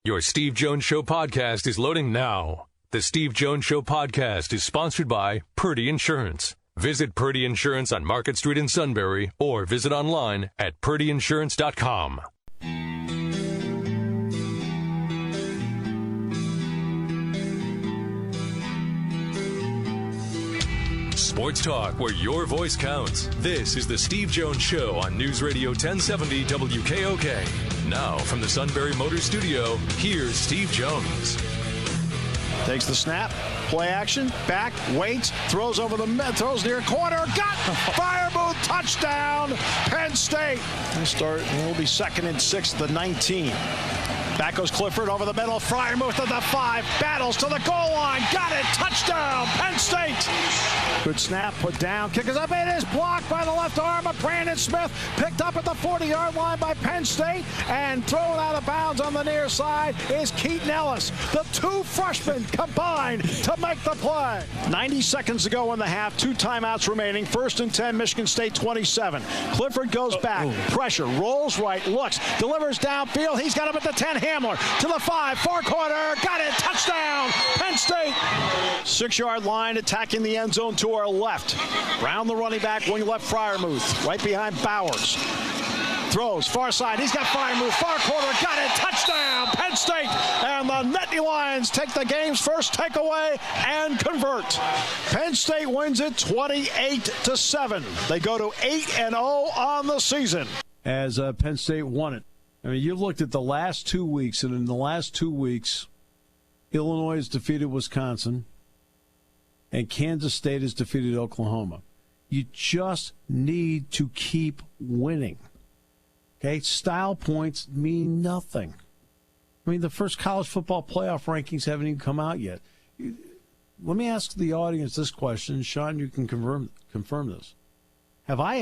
Your Steve Jones Show podcast is loading now. The Steve Jones Show podcast is sponsored by Purdy Insurance. Visit Purdy Insurance on Market Street in Sunbury or visit online at purdyinsurance.com. Sports talk where your voice counts. This is the Steve Jones Show on News Radio 1070 WKOK. Now from the Sunbury Motor Studio, here's Steve Jones. Takes the snap, play action, back, waits, throws over the throws near corner, got Fireboot, touchdown, Penn State. It'll be 2nd and 6 at the 19. Back goes Clifford over the middle. Freiermuth to the 5. Battles to the goal line. Got it. Touchdown. Penn State. Good snap. Put down. Kick is up. It is blocked by the left arm of Brandon Smith. Picked up at the 40-yard line by Penn State. And thrown out of bounds on the near side is Keaton Ellis. The two freshmen combined to make the play. 90 seconds to go in the half. 2 timeouts remaining. 1st and 10. Michigan State 27. Clifford goes back. Pressure. Rolls right. Looks. Delivers downfield. He's got him at the 10. Hamler to the 5, far corner, got it, touchdown, Penn State. 6-yard line, attacking the end zone to our left. Brown, the running back, wing left, Freiermuth, right behind Bowers. Throws, far side, he's got Freiermuth, far corner, got it, touchdown, Penn State. And the Nittany Lions take the game's first takeaway and convert. Penn State wins it 28-7. They go to 8-0 on the season. As Penn State won it. I mean, you looked at the last 2 weeks, and in the last 2 weeks, Illinois has defeated Wisconsin, and Kansas State has defeated Oklahoma. You just need to keep winning. Okay? Style points mean nothing. I mean, the first college football playoff rankings haven't even come out yet. Let me ask the audience this question. Sean, you can confirm this. Have I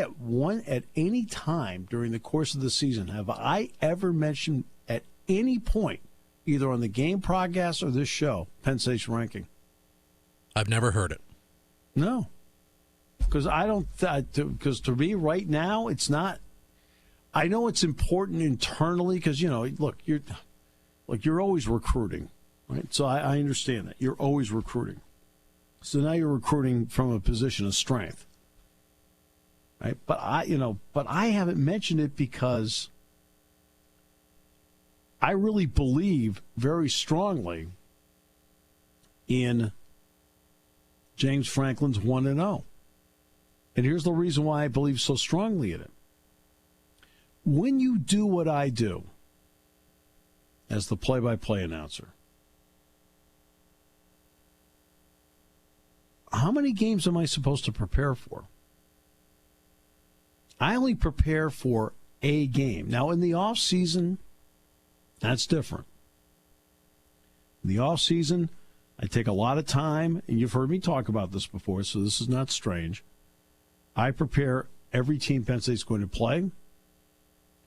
at any time during the course of the season, have I ever mentioned at any point, either on the game podcast or this show, Penn State's ranking? I've never heard it. No. Because because to me right now, it's not. I know it's important internally because, look, you're always recruiting, right? So I understand that. You're always recruiting. So now you're recruiting from a position of strength. Right? But I haven't mentioned it because I really believe very strongly in James Franklin's 1-0. And here's the reason why I believe so strongly in it. When you do what I do as the play-by-play announcer, how many games am I supposed to prepare for? I only prepare for a game. Now, in the off season, that's different. In the off season, I take a lot of time, and you've heard me talk about this before, so this is not strange. I prepare every team Penn State's going to play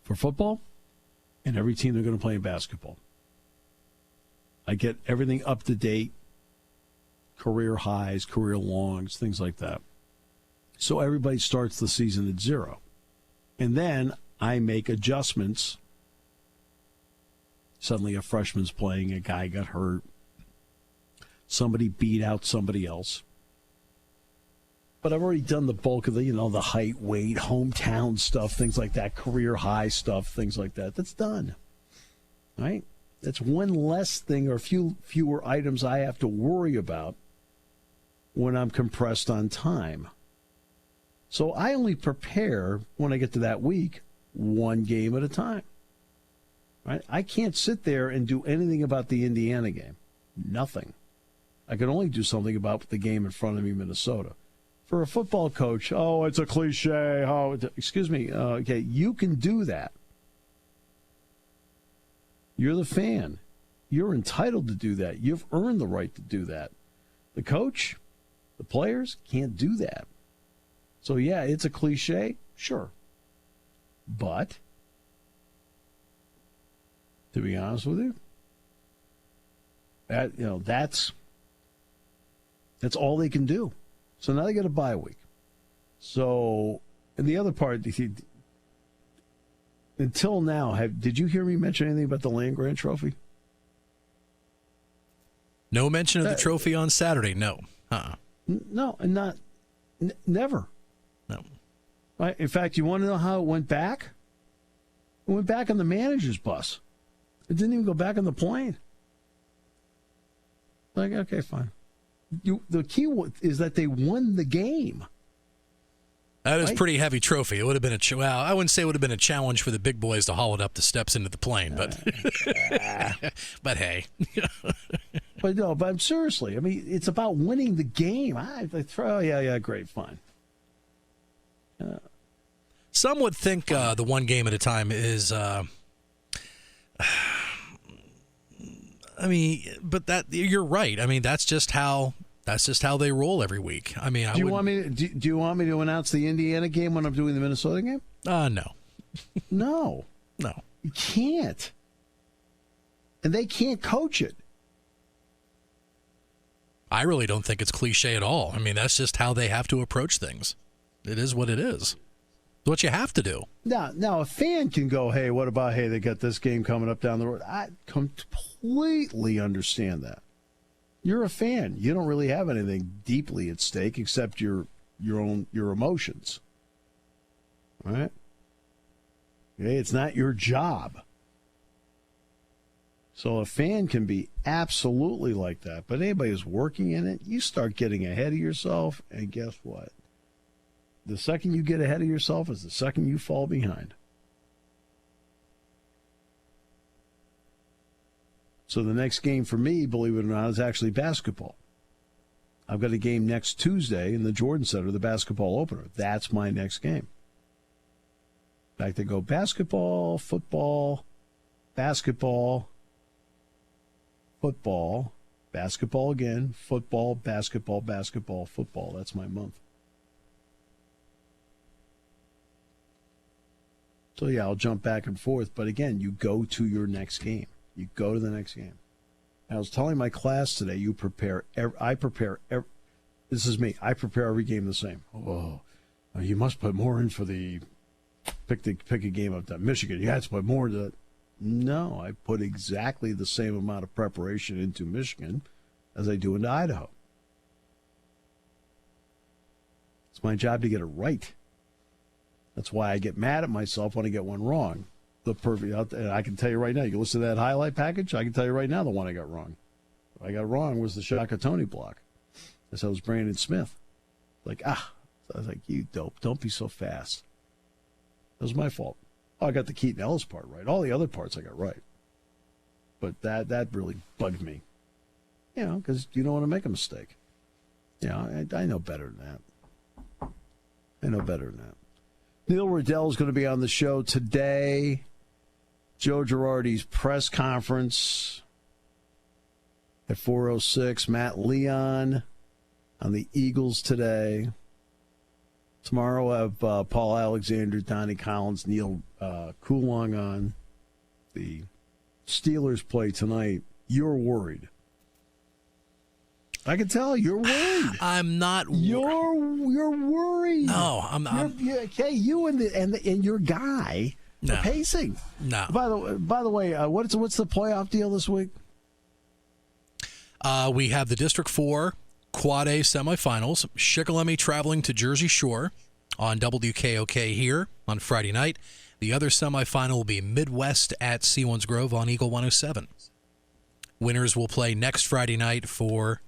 for football and every team they're going to play in basketball. I get everything up to date, career highs, career longs, things like that. So everybody starts the season at 0. And then I make adjustments. Suddenly a freshman's playing, a guy got hurt. Somebody beat out somebody else. But I've already done the bulk of the height, weight, hometown stuff, things like that, career high stuff, things like that. That's done. Right? That's one less thing or fewer items I have to worry about when I'm compressed on time. So I only prepare, when I get to that week, one game at a time. Right? I can't sit there and do anything about the Indiana game. Nothing. I can only do something about the game in front of me, Minnesota. For a football coach, it's a cliche. Excuse me. Okay, you can do that. You're the fan. You're entitled to do that. You've earned the right to do that. The coach, the players can't do that. So, yeah, it's a cliche, sure. But, to be honest with you, that's all they can do. So now they got a bye week. So, and the other part, until now, did you hear me mention anything about the land grant trophy? No mention of the trophy on Saturday. No. No, and not never. No. Right? In fact, you want to know how it went back? It went back on the manager's bus. It didn't even go back on the plane. Like, okay, fine. The key is that they won the game. That is a pretty heavy trophy. It would have been well, I wouldn't say it would have been a challenge for the big boys to haul it up the steps into the plane, but but hey. But seriously, I mean, it's about winning the game. Great, fine. Some would think the one game at a time is I mean, but that you're right. I mean, that's just how they roll every week. I mean, do you want me to announce the Indiana game when I'm doing the Minnesota game? No. No. You can't. And they can't coach it. I really don't think it's cliche at all. I mean, that's just how they have to approach things. It is what it is. It's what you have to do. Now a fan can go, hey, what about, they got this game coming up down the road. I completely understand that. You're a fan. You don't really have anything deeply at stake except your emotions. All right? Okay, it's not your job. So a fan can be absolutely like that. But anybody who's working in it, you start getting ahead of yourself, and guess what? The second you get ahead of yourself is the second you fall behind. So the next game for me, believe it or not, is actually basketball. I've got a game next Tuesday in the Jordan Center, the basketball opener. That's my next game. In fact, they go basketball, football, basketball, football, basketball again, football, basketball, basketball, football. That's my month. So, yeah, I'll jump back and forth. But, again, you go to your next game. You go to the next game. I was telling my class today, I prepare this is me. I prepare every game the same. Oh, you must put more in for the pick a game up to Michigan. You have to put more into it. No, I put exactly the same amount of preparation into Michigan as I do into Idaho. It's my job to get it right. That's why I get mad at myself when I get one wrong. And I can tell you right now, you can listen to that highlight package, I can tell you right now the one I got wrong. What I got wrong was the Shaka Tony block. I said it was Brandon Smith. So I was like, you dope, don't be so fast. That was my fault. Oh, I got the Keaton Ellis part right. All the other parts I got right. But that really bugged me. Because you don't want to make a mistake. I know better than that. Neil Rudel is going to be on the show today. Joe Girardi's press conference at 4:06. Matt Leon on the Eagles today. Tomorrow we'll have Paul Alexander, Donnie Collins, Neil Coulong on. The Steelers play tonight. You're worried. I can tell you're worried. I'm not. You're worried. No, I'm not. Okay, you and your guy are pacing. No. By the way, what's the playoff deal this week? We have the District 4 Quad A semifinals. Shikellamy traveling to Jersey Shore on WKOK here on Friday night. The other semifinal will be Midwest at Selinsgrove on Eagle 107. Winners will play next Friday night for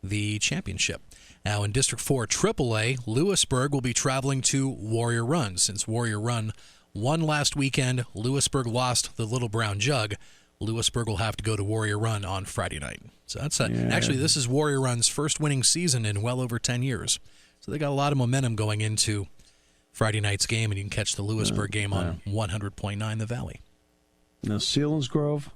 the championship. Now in District 4 AAA, Lewisburg will be traveling to Warrior Run. Since Warrior Run won last weekend, Lewisburg lost the Little Brown Jug. Lewisburg will have to go to Warrior Run on Friday night. So that's actually, this is Warrior Run's first winning season in well over 10 years. So they got a lot of momentum going into Friday night's game, and you can catch the Lewisburg game on 100.9 The Valley. Now Selinsgrove.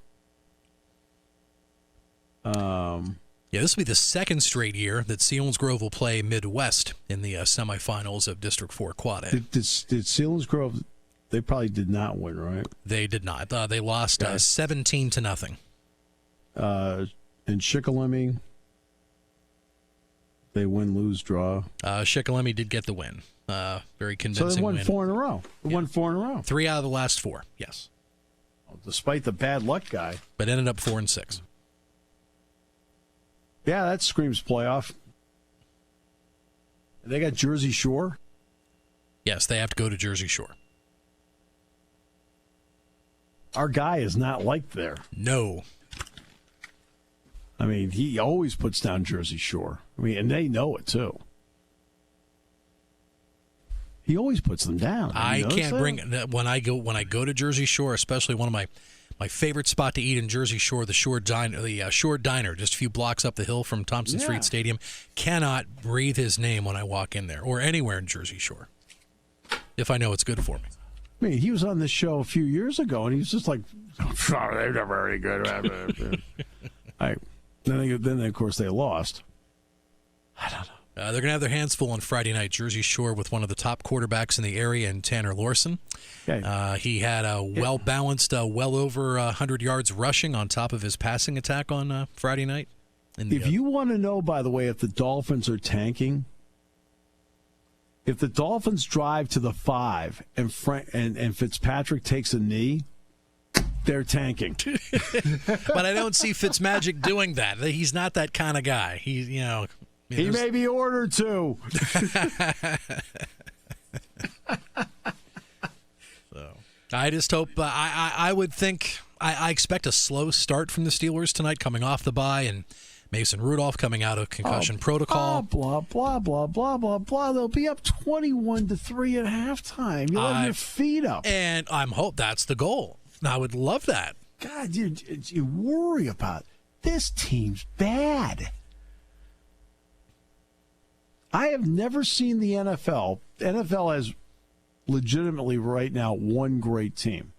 Yeah, this will be the second straight year that Selinsgrove will play Midwest in the semifinals of District 4 Quad A. Did Selinsgrove, they probably did not win, right? They did not. They lost 17-0. And Shikellamy, they win, lose, draw. Shikellamy did get the win. Very convincing win. So they won 4 in a row. Won 4 in a row. 3 out of the last 4, yes. Well, despite the bad luck guy. But ended up 4-6. Yeah, that screams playoff. They got Jersey Shore? Yes, they have to go to Jersey Shore. Our guy is not liked there. No. I mean, he always puts down Jersey Shore. I mean, and they know it, too. He always puts them down. I can't bring when I go to Jersey Shore, especially one of my favorite spot to eat in Jersey Shore, the Shore Diner, just a few blocks up the hill from Thompson Street Stadium. Cannot breathe his name when I walk in there or anywhere in Jersey Shore, if I know it's good for me. I mean, he was on this show a few years ago, and he was just like, they're never very good. Then, of course, they lost. I don't know. They're going to have their hands full on Friday night. Jersey Shore with one of the top quarterbacks in the area in Tanner Lorson. Okay. He had a well-balanced, well over 100 yards rushing on top of his passing attack on Friday night. If you want to know, by the way, if the Dolphins are tanking, if the Dolphins drive to the 5 and Fitzpatrick takes a knee, they're tanking. But I don't see Fitzmagic doing that. He's not that kind of guy. He may be ordered to. So I just hope. I would think. I expect a slow start from the Steelers tonight, coming off the bye, and Mason Rudolph coming out of concussion protocol. Blah blah blah blah blah blah. They'll be up 21-3 at halftime. You'll have your feet up, and I'm hope that's the goal. I would love that. God, you worry about this team's bad. I have never seen the NFL. The NFL has legitimately right now one great team.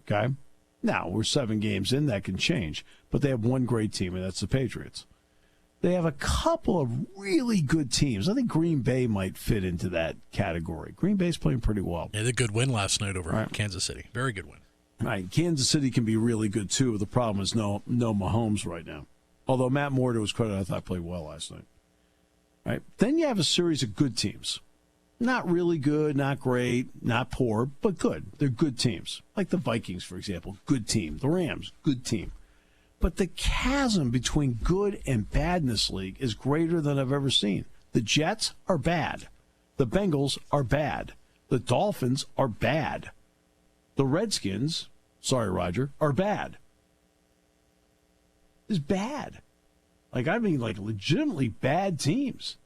Okay? Now, we're 7 games in. That can change. But they have one great team, and that's the Patriots. They have a couple of really good teams. I think Green Bay might fit into that category. Green Bay's playing pretty well. Yeah, a good win last night over Kansas City. Very good win. Right. Kansas City can be really good, too. The problem is no Mahomes right now. Although Matt Moore, to his credit, I thought played well last night. Right. Then you have a series of good teams. Not really good, not great, not poor, but good. They're good teams. Like the Vikings, for example, good team. The Rams, good team. But the chasm between good and bad in this league is greater than I've ever seen. The Jets are bad. The Bengals are bad. The Dolphins are bad. The Redskins, sorry, Roger, are bad. It's bad. I mean, legitimately bad teams.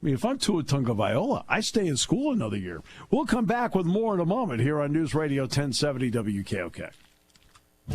I mean, if I'm Tua Tagovailoa, I stay in school another year. We'll come back with more in a moment here on News Radio 1070 WKOK.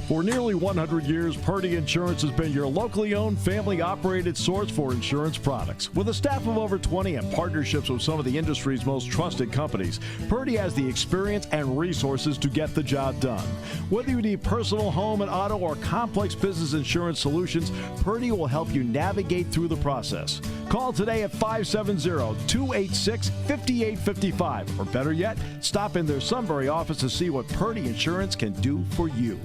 For nearly 100 years, Purdy Insurance has been your locally owned, family-operated source for insurance products. With a staff of over 20 and partnerships with some of the industry's most trusted companies, Purdy has the experience and resources to get the job done. Whether you need personal, home, and auto, or complex business insurance solutions, Purdy will help you navigate through the process. Call today at 570-286-5855. Or better yet, stop in their Sunbury office to see what Purdy Insurance can do for you.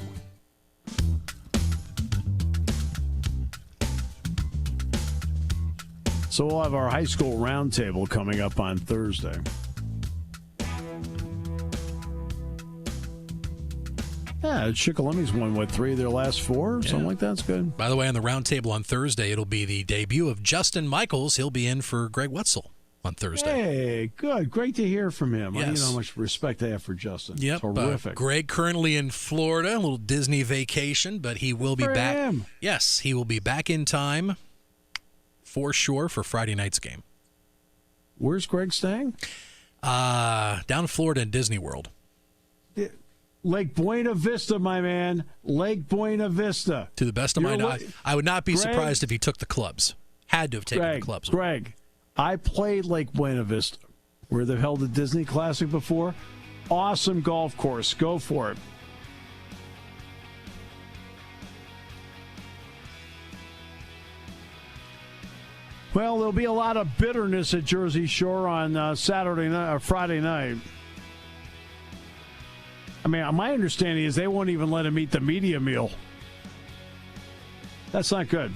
So we'll have our high school roundtable coming up on Thursday. Yeah, Shikellami's won, 3 of their last 4? Something like that's good. By the way, on the roundtable on Thursday, it'll be the debut of Justin Michaels. He'll be in for Greg Wetzel on Thursday. Hey, good. Great to hear from him. Yes. You know how much respect I have for Justin. Yep. Terrific. Greg currently in Florida, a little Disney vacation, but he will be back. Him. Yes, he will be back in time for sure for Friday night's game. Where's Greg staying? Down in Florida in Disney World. Lake Buena Vista, my man. Lake Buena Vista. To the best of my knowledge, I would not be surprised if he took the clubs. Had to have taken the clubs. Greg, I played Lake Buena Vista, where they've held the Disney Classic before. Awesome golf course. Go for it. Well, there'll be a lot of bitterness at Jersey Shore on Saturday night or Friday night. I mean, my understanding is they won't even let him eat the media meal. That's not good.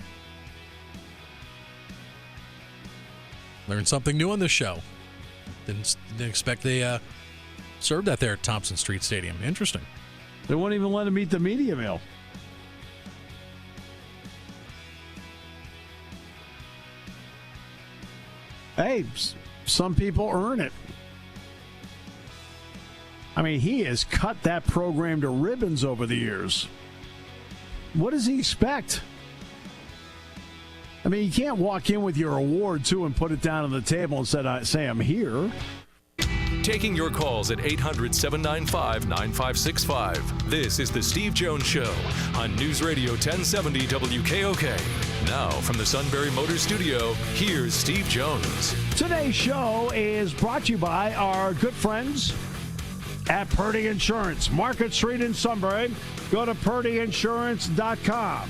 Learned something new on this show. Didn't expect they served that there at Thompson Street Stadium. Interesting. They won't even let him eat the media meal. Hey, some people earn it. I mean, he has cut that program to ribbons over the years. What does he expect? I mean, you can't walk in with your award, too, and put it down on the table and say, I'm here. Taking your calls at 800-795-9565. This is The Steve Jones Show on News Radio 1070 WKOK. Now, from the Sunbury Motors Studio, here's Steve Jones. Today's show is brought to you by our good friends at Purdy Insurance. Market Street in Sunbury. Go to purdyinsurance.com.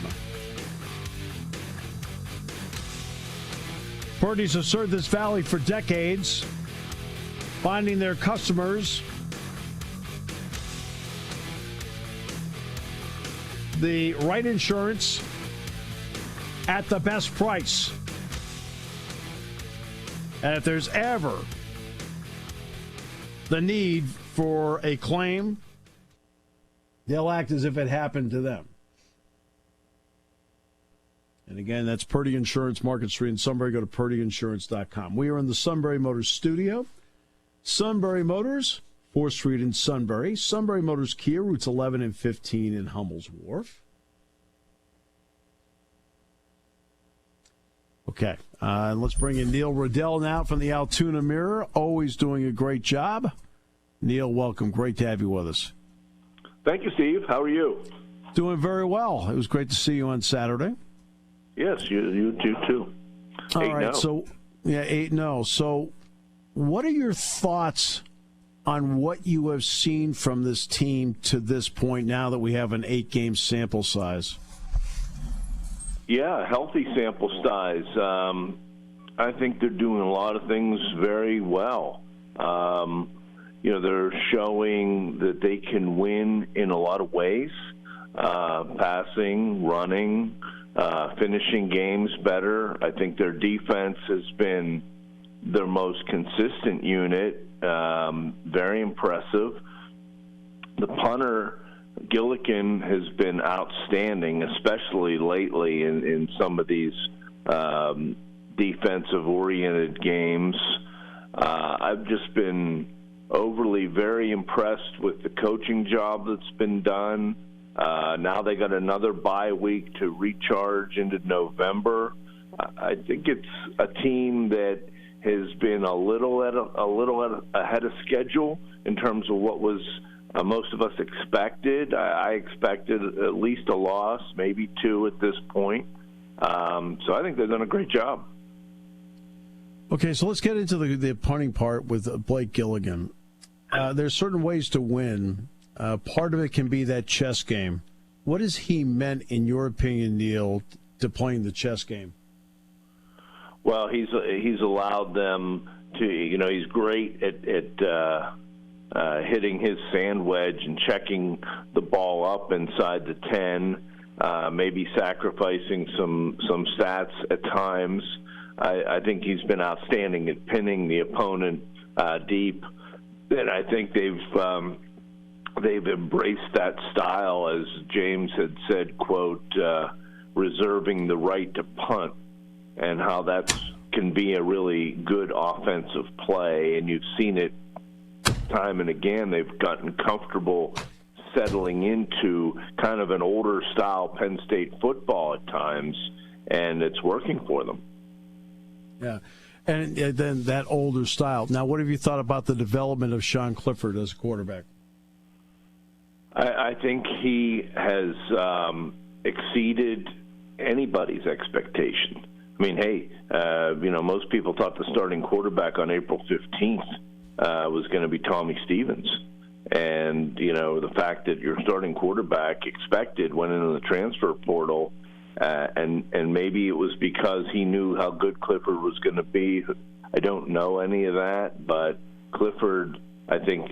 Purdy's have served this valley for decades, finding their customers the right insurance at the best price. And if there's ever the need for a claim, they'll act as if it happened to them. And again, that's Purdy Insurance, Market Street in Sunbury. Go to purdyinsurance.com. We are in the Sunbury Motors studio. Sunbury Motors, 4th Street in Sunbury. Sunbury Motors Kia, routes 11 and 15 in Hummel's Wharf. Okay, let's bring in Neil Rudel now from the Altoona Mirror. Always doing a great job. Neil, welcome. Great to have you with us. Thank you, Steve. How are you? Doing very well. It was great to see you on Saturday. Yes, you do too. All right, so 8-0. So what are your thoughts on what you have seen from this team to this point now that we have an 8-game sample size? Yeah, healthy sample size. I think they're doing a lot of things very well. They're showing that they can win in a lot of ways, passing, running, finishing games better. I think their defense has been their most consistent unit, very impressive. The punter, Gillikin, has been outstanding, especially lately in some of these defensive-oriented games. I've just been overly very impressed with the coaching job that's been done. Now they got another bye week to recharge into November. I think it's a team that has been a little ahead of schedule in terms of what was most of us expected. I expected at least a loss, maybe two at this point. So I think they've done a great job. Okay, so let's get into the punting part with Blake Gilligan. There's certain ways to win. Part of it can be that chess game. What has he meant, in your opinion, Neil, to playing the chess game? Well, he's allowed them to, he's great at hitting his sand wedge and checking the ball up inside the 10, maybe sacrificing some stats at times. I think he's been outstanding at pinning the opponent deep. And I think they've embraced that style, as James had said, quote, reserving the right to punt, and how that can be a really good offensive play. And you've seen it time and again. They've gotten comfortable settling into kind of an older style Penn State football at times, and it's working for them. Yeah. And then that older style. Now, what have you thought about the development of Sean Clifford as a quarterback? I think he has exceeded anybody's expectation. I mean, hey, most people thought the starting quarterback on April 15th was going to be Tommy Stevens. And, the fact that your starting quarterback expected went into the transfer portal, and maybe it was because he knew how good Clifford was going to be. I don't know any of that, but Clifford, I think,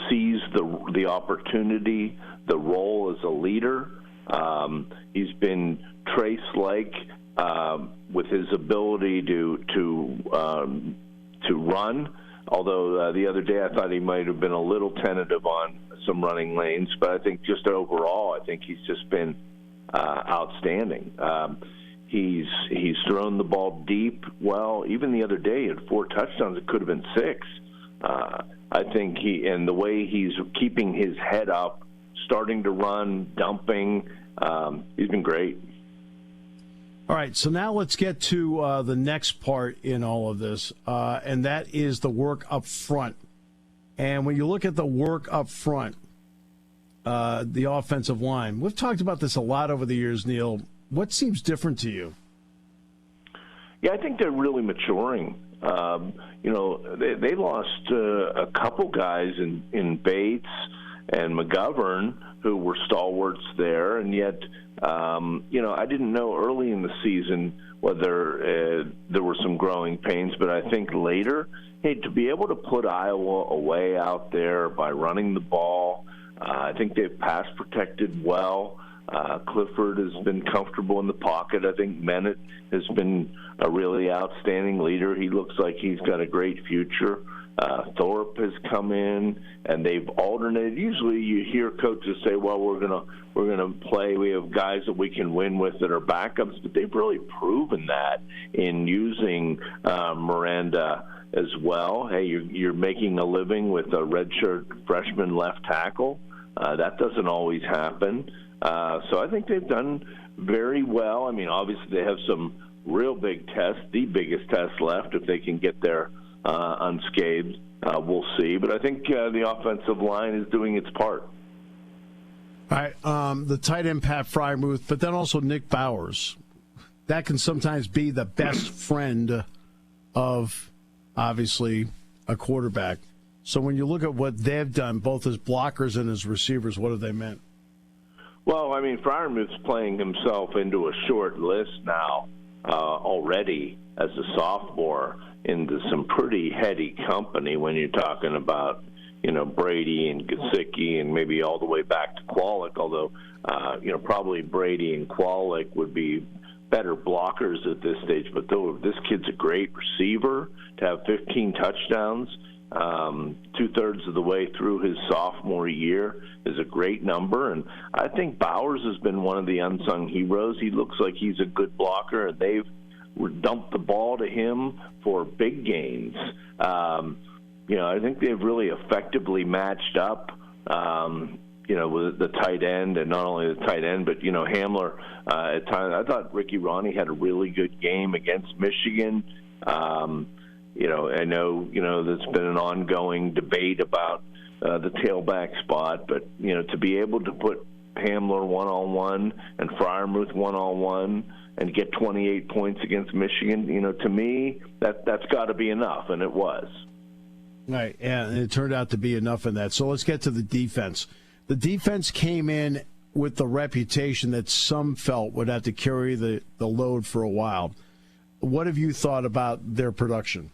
sees the opportunity, the role as a leader. He's been Trace-like with his ability to run. Although the other day I thought he might have been a little tentative on some running lanes, but I think just overall, I think he's just been outstanding. He's thrown the ball deep. Well, even the other day, he had 4 touchdowns. It could have been 6. I think and the way he's keeping his head up, starting to run, dumping, he's been great. All right, so now let's get to the next part in all of this, and that is the work up front. And when you look at the work up front, the offensive line, we've talked about this a lot over the years, Neil. What seems different to you? Yeah, I think they're really maturing. They lost a couple guys in Bates and McGovern who were stalwarts there, and yet, I didn't know early in the season whether there were some growing pains, but I think later, to be able to put Iowa away out there by running the ball, I think they've pass protected well. Clifford has been comfortable in the pocket. I think Bennett has been a really outstanding leader. He looks like he's got a great future. Thorpe has come in, and they've alternated. Usually, you hear coaches say, "Well, we're gonna play. We have guys that we can win with that are backups," but they've really proven that in using Miranda as well. Hey, you're making a living with a redshirt freshman left tackle. That doesn't always happen. So I think they've done very well. I mean, obviously they have some real big tests, the biggest test left. If they can get there unscathed, we'll see. But I think the offensive line is doing its part. All right, the tight end Pat Freiermuth, but then also Nick Bowers. That can sometimes be the best friend of, obviously, a quarterback. So when you look at what they've done, both as blockers and as receivers, what have they meant? Well, I mean, Freiermuth's playing himself into a short list now already as a sophomore into some pretty heady company when you're talking about, Brady and Gesicki and maybe all the way back to Kwolek, although, probably Brady and Kwolek would be better blockers at this stage. But though this kid's a great receiver, to have 15 touchdowns, 2/3 of the way through his sophomore year is a great number. And I think Bowers has been one of the unsung heroes. He looks like he's a good blocker, and they've dumped the ball to him for big gains. I think they've really effectively matched up, with the tight end, and not only the tight end, but, Hamler at times. I thought Ricky Ronnie had a really good game against Michigan. I know, there's been an ongoing debate about the tailback spot, but, to be able to put Hamler one-on-one and Freiermuth one-on-one and get 28 points against Michigan, to me, that's got to be enough, and it was. Right, and it turned out to be enough in that. So let's get to the defense. The defense came in with the reputation that some felt would have to carry the load for a while. What have you thought about their production?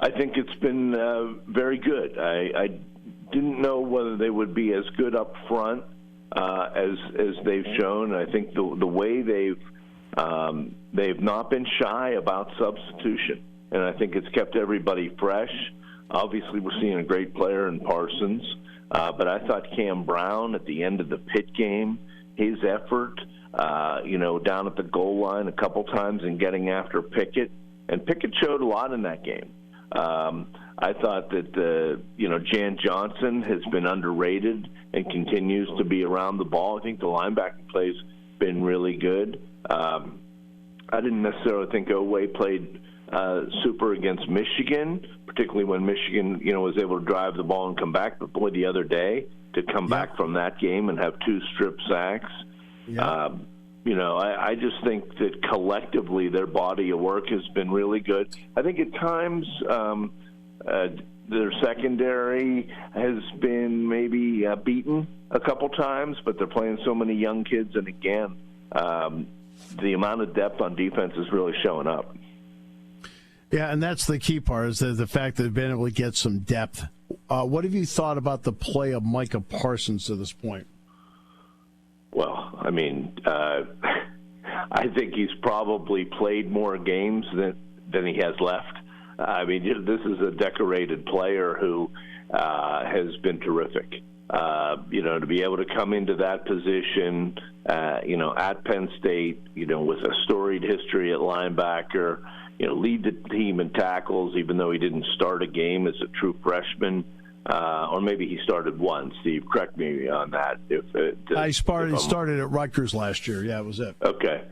I think it's been very good. I didn't know whether they would be as good up front as they've shown. I think the way they've not been shy about substitution, and I think it's kept everybody fresh. Obviously, we're seeing a great player in Parsons, but I thought Cam Brown at the end of the Pitt game, his effort, down at the goal line a couple times and getting after Pickett, and Pickett showed a lot in that game. I thought that, Jan Johnson has been underrated and continues to be around the ball. I think the linebacking play's been really good. I didn't necessarily think Oweh played super against Michigan, particularly when Michigan, was able to drive the ball and come back. But, boy, the other day to come back from that game and have 2 strip sacks, I just think that collectively their body of work has been really good. I think at times their secondary has been maybe beaten a couple times, but they're playing so many young kids. And, again, the amount of depth on defense is really showing up. Yeah, and that's the key part, is the fact that they've been able to get some depth. What have you thought about the play of Micah Parsons to this point? Well, I mean, I think he's probably played more games than he has left. I mean, this is a decorated player who has been terrific. To be able to come into that position, at Penn State, with a storied history at linebacker, lead the team in tackles, even though he didn't start a game as a true freshman. Or maybe he started one. Steve, correct me on that. I started at Rutgers last year. Yeah, it was it. Okay.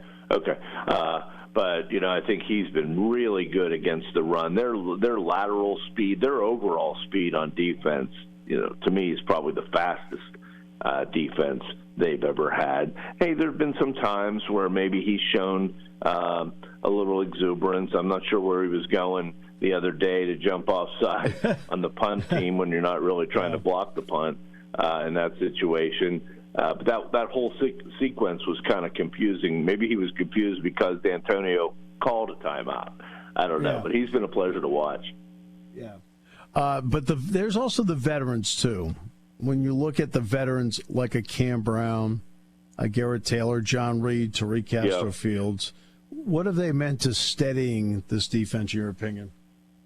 But, I think he's been really good against the run. Their lateral speed, their overall speed on defense, to me is probably the fastest defense they've ever had. Hey, there have been some times where maybe he's shown a little exuberance. I'm not sure where he was going the other day to jump offside on the punt team when you're not really trying to block the punt in that situation. But that whole sequence was kind of confusing. Maybe he was confused because D'Antonio called a timeout. I don't know, but he's been a pleasure to watch. Yeah. But there's also the veterans, too. When you look at the veterans like a Cam Brown, a Garrett Taylor, John Reed, Tariq Castro-Fields, what have they meant to steadying this defense, in your opinion?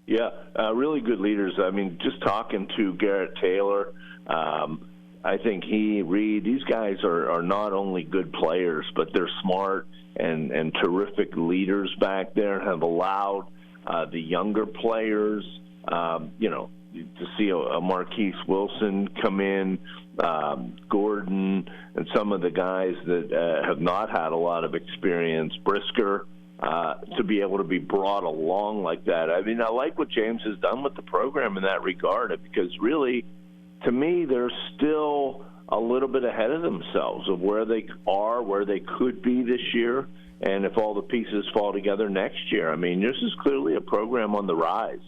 Yeah, really good leaders. I mean, just talking to Garrett Taylor, I think Reed, these guys are not only good players, but they're smart and terrific leaders back there, have allowed the younger players, to see a Marquise Wilson come in, Gordon, and some of the guys that have not had a lot of experience, Brisker, to be able to be brought along like that. I mean, I like what James has done with the program in that regard, because really, to me, they're still a little bit ahead of themselves of where they are, where they could be this year, and if all the pieces fall together next year. I mean, this is clearly a program on the rise.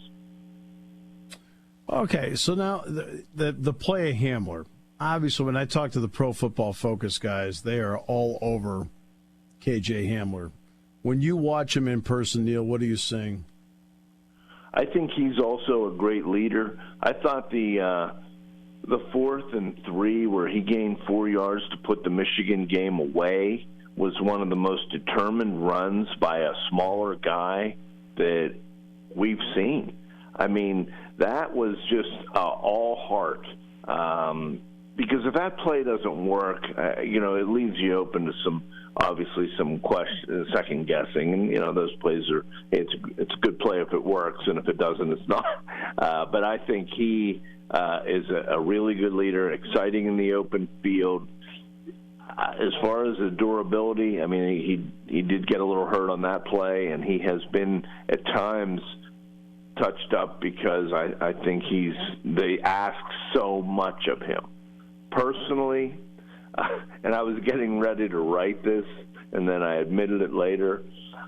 Okay, so now the play of Hamler. Obviously, when I talk to the Pro Football Focus guys, they are all over KJ Hamler. When you watch him in person, Neil, what are you seeing? I think he's also a great leader. I thought the 4th and 3 where he gained 4 yards to put the Michigan game away was one of the most determined runs by a smaller guy that we've seen. I mean, that was just all heart. Because if that play doesn't work, it leaves you open to some second guessing, and those plays it's a good play if it works, and if it doesn't, it's not. But I think he is a really good leader, exciting in the open field. As far as the durability, I mean, he did get a little hurt on that play, and he has been at times touched up because I think they ask so much of him. Personally, and I was getting ready to write this, and then I admitted it later,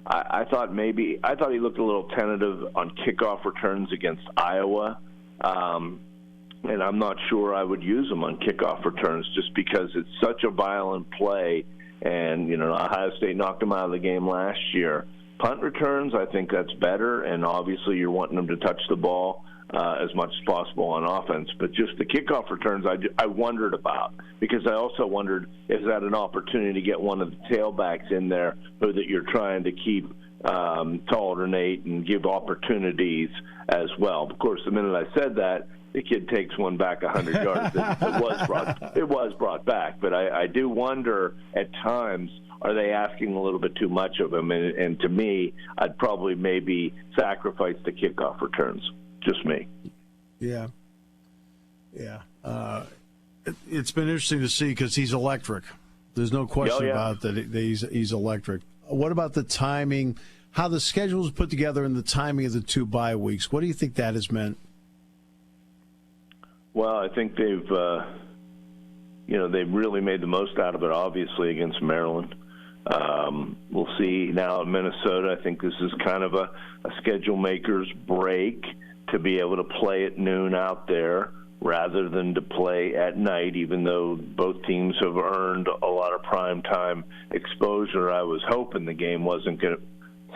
I thought he looked a little tentative on kickoff returns against Iowa, and I'm not sure I would use him on kickoff returns just because it's such a violent play, and Ohio State knocked him out of the game last year. Punt returns, I think that's better, and obviously you're wanting them to touch the ball as much as possible on offense. But just the kickoff returns I wondered about, because I also wondered, is that an opportunity to get one of the tailbacks in there so that you're trying to keep to alternate and give opportunities as well. Of course, the minute I said that, the kid takes one back 100 yards. It was brought back. But I do wonder at times, are they asking a little bit too much of him? And to me, I'd probably maybe sacrifice the kickoff returns. Just me. Yeah. It's been interesting to see because he's electric. There's no question about that. He's electric. What about the timing, how the schedule is put together and the timing of the 2 bye weeks? What do you think that has meant? Well, I think they've really made the most out of it, obviously, against Maryland. We'll see now in Minnesota. I think this is kind of a schedule maker's break to be able to play at noon out there rather than to play at night, even though both teams have earned a lot of primetime exposure. I was hoping the game wasn't going to,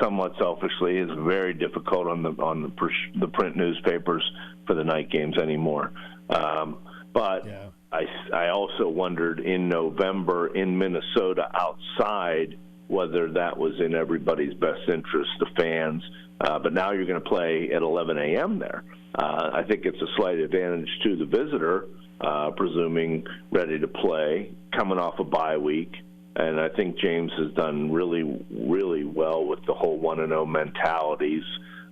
somewhat selfishly, it's very difficult on the print newspapers for the night games anymore. But I also wondered in November in Minnesota outside whether that was in everybody's best interest, the fans. But now you're going to play at 11 a.m. there. I think it's a slight advantage to the visitor, presuming ready to play, coming off a bye week. And I think James has done really, really well with the whole 1-0 mentalities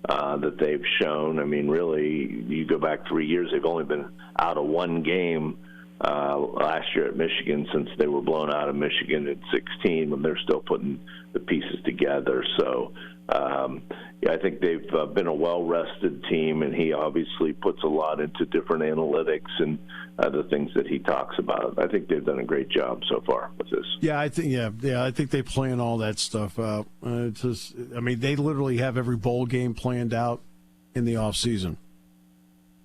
that they've shown. I mean, really, you go back 3 years, they've only been out of one game last year at Michigan since they were blown out of Michigan at 16 when they're still putting the pieces together. So, I think they've been a well-rested team, and he obviously puts a lot into different analytics and the things that he talks about. I think they've done a great job so far with this. Yeah, I think they plan all that stuff out. They literally have every bowl game planned out in the off season.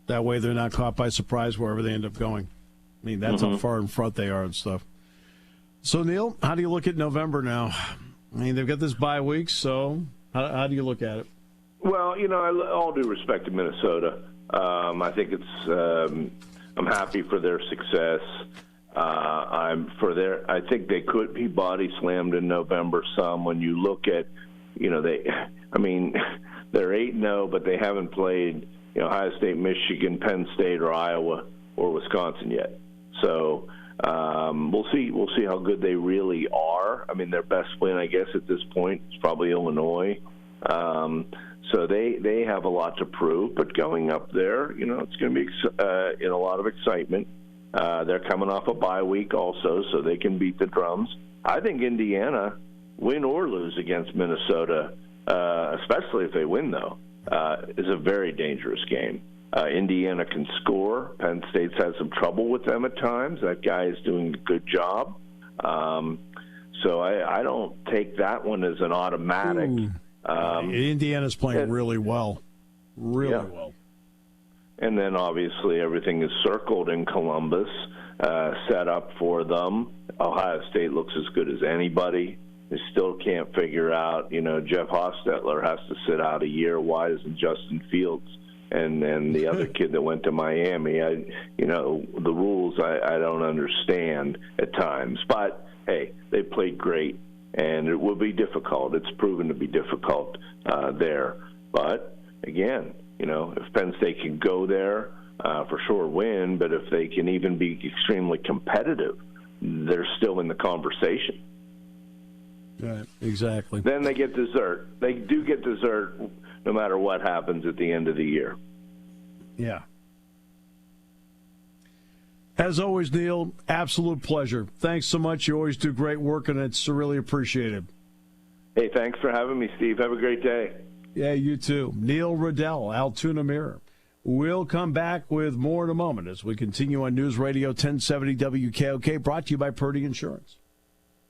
That way, they're not caught by surprise wherever they end up going. I mean, that's how far in front they are and stuff. So, Neil, how do you look at November now? I mean, they've got this bye week, so how do you look at it? Well, all due respect to Minnesota, I think it's. I'm happy for their success. I think they could be body slammed in November some. When you look at, they're 8-0, but they haven't played Ohio State, Michigan, Penn State, or Iowa or Wisconsin yet. So we'll see. We'll see how good they really are. I mean, their best win, I guess, at this point is probably Illinois. So they have a lot to prove. But going up there, it's going to be in a lot of excitement. They're coming off a bye week also, so they can beat the drums. I think Indiana, win or lose against Minnesota, especially if they win, though, is a very dangerous game. Indiana can score. Penn State's had some trouble with them at times. That guy is doing a good job. So I don't take that one as an automatic. Indiana's playing really well. Really well. And then, obviously, everything is circled in Columbus, set up for them. Ohio State looks as good as anybody. They still can't figure out, Jeff Hostetler has to sit out a year. Why doesn't Justin Fields and the other kid that went to Miami? The rules I don't understand at times. But, hey, they played great, and it will be difficult. It's proven to be difficult there. But, again, if Penn State can go there, for sure win, but if they can even be extremely competitive, they're still in the conversation. Right, exactly. Then they get dessert. They do get dessert no matter what happens at the end of the year. Yeah. As always, Neil, absolute pleasure. Thanks so much. You always do great work, and it's really appreciated. Hey, thanks for having me, Steve. Have a great day. Yeah, you too. Neil Rudel, Altoona Mirror. We'll come back with more in a moment as we continue on News Radio 1070 WKOK, brought to you by Purdy Insurance.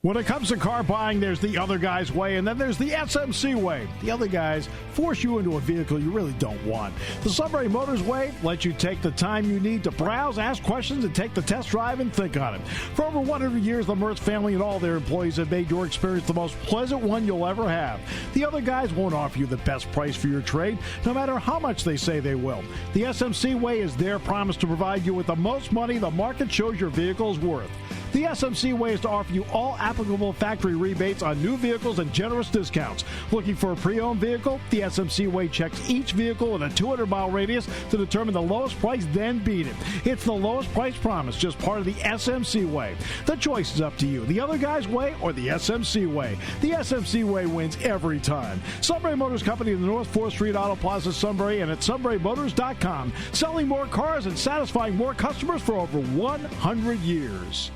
When it comes to car buying, there's the other guy's way, and then there's the SMC way. The other guys force you into a vehicle you really don't want. The Sunbury Motors way lets you take the time you need to browse, ask questions, and take the test drive and think on it. For over 100 years, the Mertz family and all their employees have made your experience the most pleasant one you'll ever have. The other guys won't offer you the best price for your trade, no matter how much they say they will. The SMC way is their promise to provide you with the most money the market shows your vehicle is worth. The SMC way is to offer you all applicable factory rebates on new vehicles and generous discounts. Looking for a pre-owned vehicle? The SMC way checks each vehicle in a 200-mile radius to determine the lowest price, then beat it. It's the lowest price promise, just part of the SMC way. The choice is up to you, the other guy's way or the SMC way. The SMC way wins every time. Sunbury Motors Company in the North 4th Street Auto Plaza, Sunbury, and at sunburymotors.com. Selling more cars and satisfying more customers for over 100 years.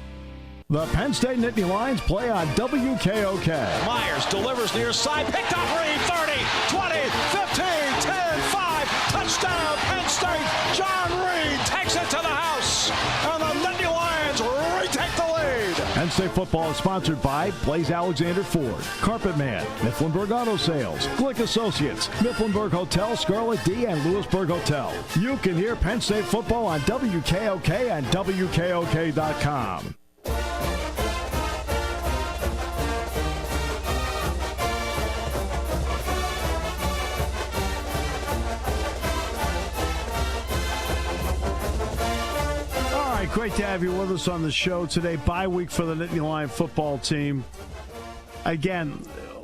The Penn State Nittany Lions play on WKOK. Myers delivers near side, picked up Reed, 30, 20, 15, 10, 5, touchdown, Penn State. John Reed takes it to the house, and the Nittany Lions retake the lead. Penn State football is sponsored by Blaze Alexander Ford, Carpet Man, Mifflinburg Auto Sales, Glick Associates, Mifflinburg Hotel, Scarlet D, and Lewisburg Hotel. You can hear Penn State football on WKOK and WKOK.com. Great to have you with us on the show today. Bye week for the Nittany Lion football team. Again,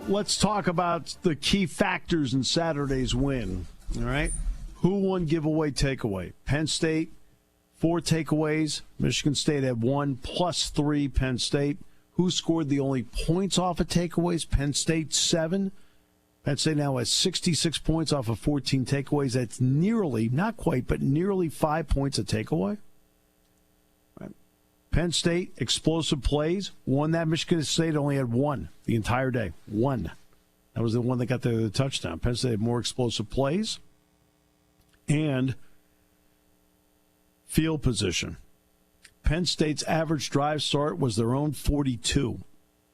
let's talk about the key factors in Saturday's win. All right? Who won giveaway, takeaway? Penn State, 4 takeaways. Michigan State had 1 +3 Penn State. Who scored the only points off of takeaways? Penn State, 7. Penn State now has 66 points off of 14 takeaways. That's nearly, not quite, but nearly 5 points a takeaway. Right. Penn State, explosive plays, won that. Michigan State only had one the entire day. One. That was the one that got the touchdown. Penn State had more explosive plays and field position. Penn State's average drive start was their own 42.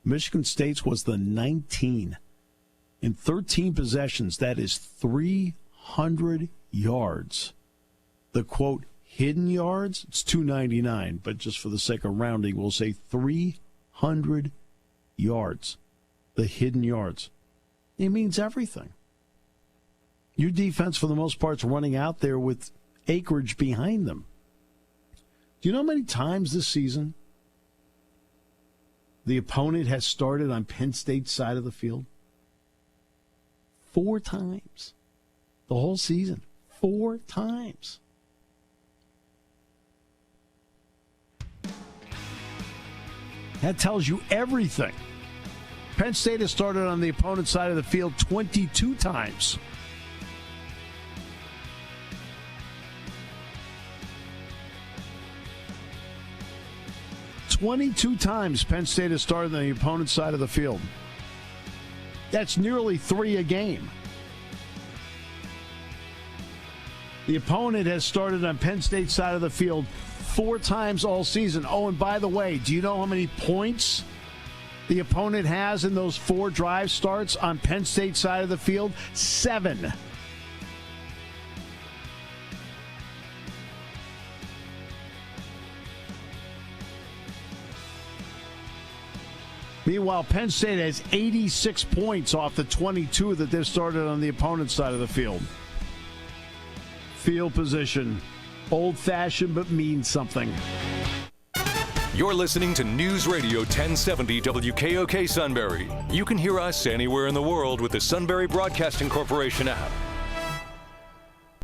Michigan State's was the 19. In 13 possessions, that is 300 yards. The, quote, hidden yards, it's 299, but just for the sake of rounding, we'll say 300 yards. The hidden yards. It means everything. Your defense, for the most part, is running out there with acreage behind them. Do you know how many times this season the opponent has started on Penn State's side of the field? 4 times. The whole season. 4 times. That tells you everything. Penn State has started on the opponent's side of the field 22 times. "22 times Penn State has started on the opponent's side of the field. That's nearly 3 a game. The opponent has started on Penn State's side of the field 4 times all season. Oh, and by the way, do you know how many points the opponent has in those 4 drive starts on Penn State's side of the field? 7. Meanwhile, Penn State has 86 points off the 22 that they've started on the opponent's side of the field. Field position. Old-fashioned, but means something. You're listening to News Radio 1070 WKOK Sunbury. You can hear us anywhere in the world with the Sunbury Broadcasting Corporation app.